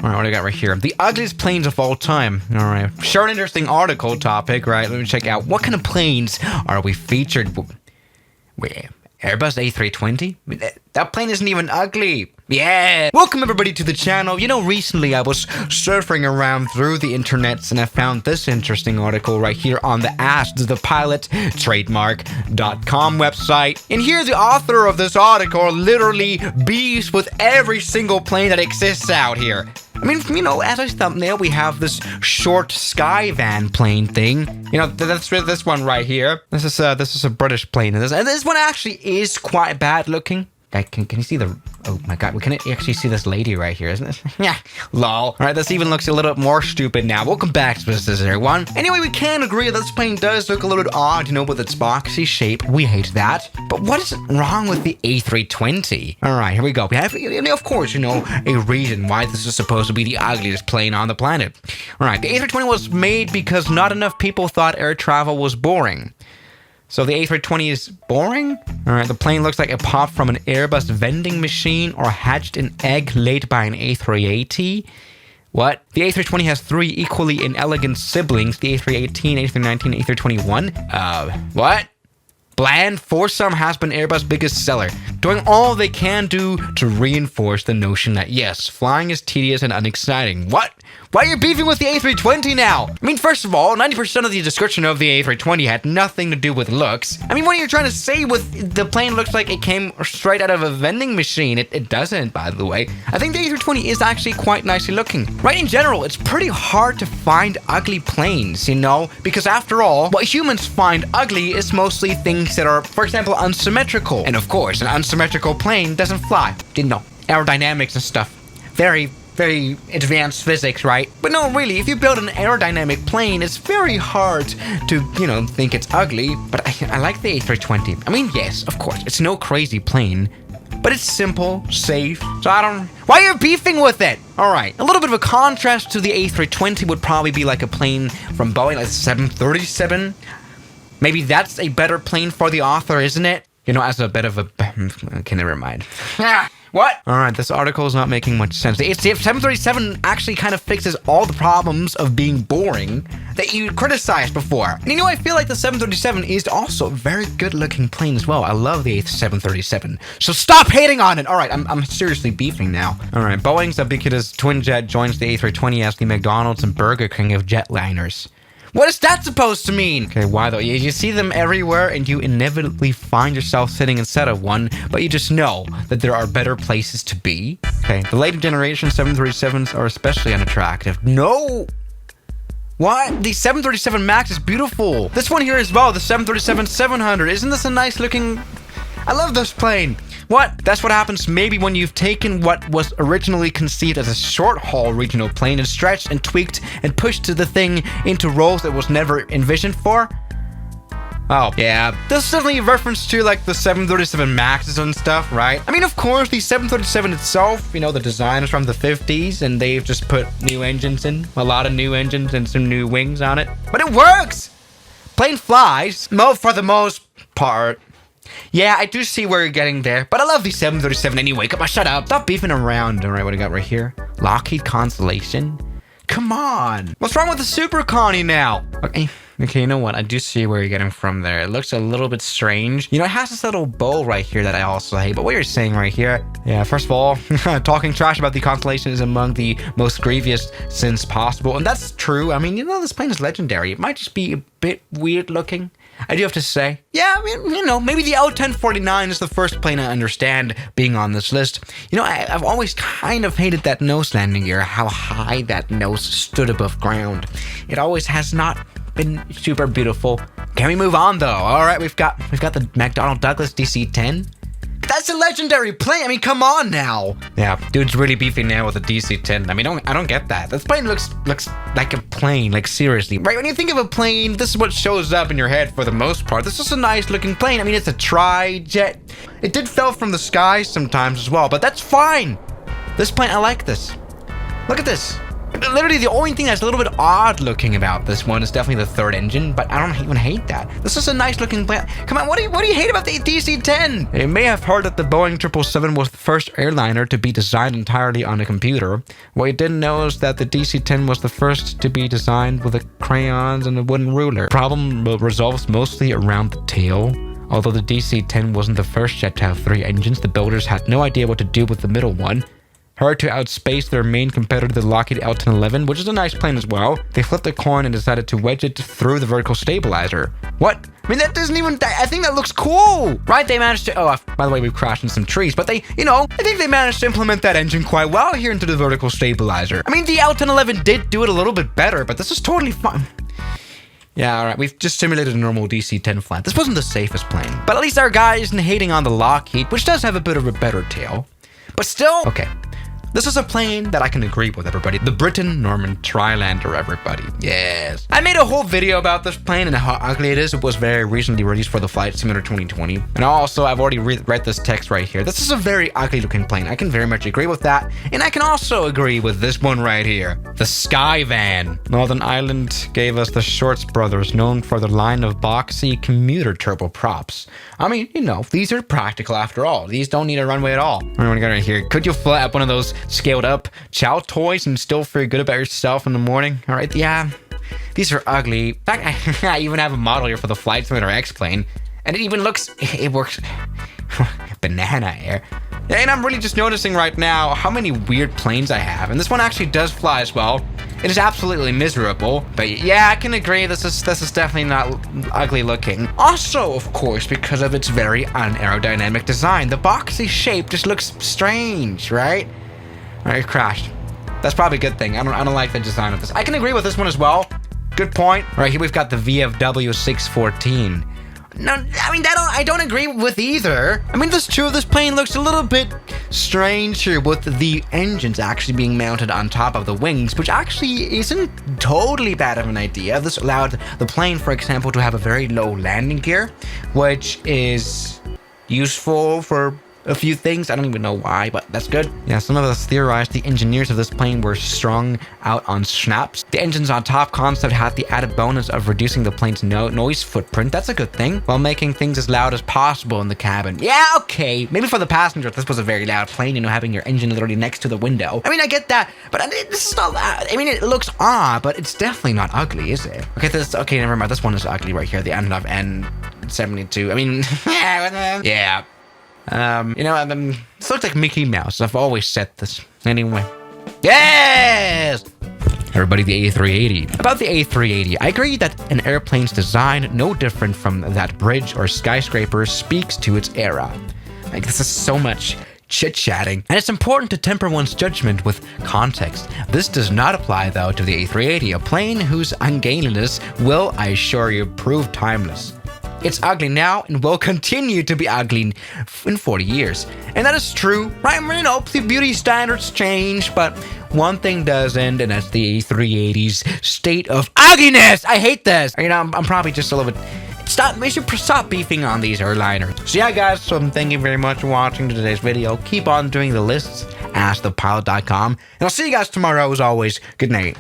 All right, what do I got right here? The ugliest planes of all time. All right. Sure, an interesting article topic, right? Let me check out. What kind of planes are we featured? Wait, Airbus A320? That plane isn't even ugly. Yeah! Welcome everybody to the channel. You know, recently I was surfing around through the internets and I found this interesting article right here on the Ask the Pilot trademark.com website. And here the author of this article literally beefs with every single plane that exists out here. I mean, you know, as a thumbnail, we have this short Skyvan plane thing. You know, that's this one right here. This is a British plane. And this one actually is quite bad looking. Can you see the... Oh my god, we can actually see this lady right here, isn't it? Yeah, lol. Alright, this even looks a little bit more stupid now. Welcome back to this, everyone. Anyway, we can agree that this plane does look a little bit odd, you know, with its boxy shape. We hate that. But what is wrong with the A320? Alright, here we go. We have, of course, you know, a reason why this is supposed to be the ugliest plane on the planet. Alright, the A320 was made because not enough people thought air travel was boring. So the A320 is boring? Alright, the plane looks like it popped from an Airbus vending machine or hatched an egg laid by an A380. What? The A320 has 3 equally inelegant siblings, the A318, A319, A321. What? Bland foursome has been Airbus' biggest seller, doing all they can do to reinforce the notion that yes, flying is tedious and unexciting. What? Why are you beefing with the A320 now? I mean, first of all, 90% of the description of the A320 had nothing to do with looks. I mean, what are you trying to say with the plane looks like it came straight out of a vending machine? It doesn't, by the way. I think the A320 is actually quite nicely looking. Right, in general, it's pretty hard to find ugly planes, you know? Because after all, what humans find ugly is mostly things that are, for example, unsymmetrical. And of course, an unsymmetrical plane doesn't fly. You know, aerodynamics and stuff. Very advanced physics, right? But no, really, if you build an aerodynamic plane, it's very hard to, you know, think it's ugly. But I like the A320. I mean, yes, of course, it's no crazy plane, but it's simple, safe, so I don't... Why are you beefing with it? Alright, a little bit of a contrast to the A320 would probably be like a plane from Boeing, like 737. Maybe that's a better plane for the author, isn't it? You know, as a bit of a... Okay, never mind. What? Alright, this article is not making much sense. The 737 actually kind of fixes all the problems of being boring that you criticized before. And you know, I feel like the 737 is also a very good looking plane as well. I love the 737. So stop hating on it! Alright, I'm seriously beefing now. Alright, Boeing's ubiquitous twin jet joins the A320 as the McDonald's and Burger King of jetliners. What is that supposed to mean? Okay, why though? You see them everywhere and you inevitably find yourself sitting inside of one, but you just know that there are better places to be. Okay, the later generation 737s are especially unattractive. No! What? The 737 MAX is beautiful. This one here as well, the 737-700. Isn't this a nice looking... I love this plane. What? That's what happens maybe when you've taken what was originally conceived as a short-haul regional plane and stretched and tweaked and pushed the thing into roles that was never envisioned for. Oh, yeah. This is definitely a reference to, like, the 737 MAXs and stuff, right? I mean, of course, the 737 itself, you know, the design is from the 50s, and they've just put new engines in. A lot of new engines and some new wings on it. But it works! Plane flies, for the most part. Yeah, I do see where you're getting there, but I love the 737 anyway. Come on, shut up. Stop beefing around. All right, what do I got right here? Lockheed Constellation. Come on. What's wrong with the Super Connie now? Okay, you know what? I do see where you're getting from there. It looks a little bit strange. You know, it has this little bow right here that I also hate, but what you're saying right here, yeah, first of all, talking trash about the Constellation is among the most grievous sins possible, and that's true. I mean, you know, this plane is legendary. It might just be a bit weird looking. I do have to say, yeah, I mean, you know, maybe the L-1049 is the first plane I understand being on this list. You know, I've always kind of hated that nose landing gear, how high that nose stood above ground. It always has not been super beautiful. Can we move on though? All right, we've got the McDonnell Douglas DC-10. That's a legendary plane. I mean, come on now. Yeah, dude's really beefing now with a DC-10. I mean, I don't get that. This plane looks like a plane, like seriously. Right, when you think of a plane, this is what shows up in your head for the most part. This is a nice looking plane. I mean, it's a tri-jet. It did fell from the sky sometimes as well, but that's fine. This plane, I like this. Look at this. Literally, the only thing that's a little bit odd looking about this one is definitely the third engine, but I don't even hate that. This is a nice looking plane. Come on, what do you hate about the DC-10? You may have heard that the Boeing 777 was the first airliner to be designed entirely on a computer. What you didn't know is that the DC-10 was the first to be designed with crayons and a wooden ruler. Problem resolves mostly around the tail. Although the DC-10 wasn't the first jet to have 3 engines, the builders had no idea what to do with the middle one. Hard to outspace their main competitor, the Lockheed L-1011, which is a nice plane as well. They flipped a coin and decided to wedge it through the vertical stabilizer. What? I mean, that doesn't even... I think that looks cool! Right, they managed to... Oh, by the way, we've crashed into some trees, but they, I think they managed to implement that engine quite well here into the vertical stabilizer. I mean, the L-1011 did do it a little bit better, but this is totally fun. Yeah, alright, we've just simulated a normal DC-10 flight. This wasn't the safest plane, but at least our guy isn't hating on the Lockheed, which does have a bit of a better tail. But still... Okay. This is a plane that I can agree with, everybody. The Britten-Norman Trilander, everybody. Yes. I made a whole video about this plane and how ugly it is. It was very recently released for the Flight Simulator 2020. And also, I've already read this text right here. This is a very ugly looking plane. I can very much agree with that. And I can also agree with this one right here. The Skyvan. Northern Ireland gave us the Shorts brothers, known for their line of boxy commuter turboprops. I mean, these are practical after all. These don't need a runway at all. What do we got right here? Could you fly up one of those scaled up chow toys and still feel good about yourself in the morning? All right, yeah, these are ugly. In fact, I even have a model here for the Flight Simulator X plane, and it works. Banana air. And I'm really just noticing right now how many weird planes I have, and this one actually does fly as well. It is absolutely miserable, but yeah, I can agree. This is definitely not ugly looking. Also, of course, because of its very unaerodynamic design, the boxy shape just looks strange, right? Alright, it crashed. That's probably a good thing. I don't like the design of this. I can agree with this one as well. Good point. Right here we've got the VFW 614. No, I mean, I don't agree with either. I mean, this plane looks a little bit strange here with the engines actually being mounted on top of the wings, which actually isn't totally bad of an idea. This allowed the plane, for example, to have a very low landing gear, which is useful for a few things. I don't even know why, but that's good. Yeah, some of us theorized the engineers of this plane were strung out on snaps. The engines on top concept had the added bonus of reducing the plane's noise footprint. That's a good thing, while making things as loud as possible in the cabin. Yeah, okay. Maybe for the passenger, this was a very loud plane, having your engine literally next to the window. I mean, I get that, but this is not that. I mean, it looks odd, but it's definitely not ugly, is it? Okay, never mind. This one is ugly right here. The Antonov N72. I mean, yeah. This looks like Mickey Mouse. I've always said this. Anyway. Yes! Everybody, the A380. About the A380, I agree that an airplane's design, no different from that bridge or skyscraper, speaks to its era. Like, this is so much chit-chatting, and it's important to temper one's judgment with context. This does not apply, though, to the A380, a plane whose ungainliness will, I assure you, prove timeless. It's ugly now and will continue to be ugly in 40 years. And that is true, right? The beauty standards change, but one thing doesn't, and that's the A380's state of ugliness. I hate this. I'm probably just a little bit... We should stop beefing on these airliners. So yeah, guys, so thank you very much for watching today's video. Keep on doing the lists, askthepilot.com. And I'll see you guys tomorrow, as always. Good night.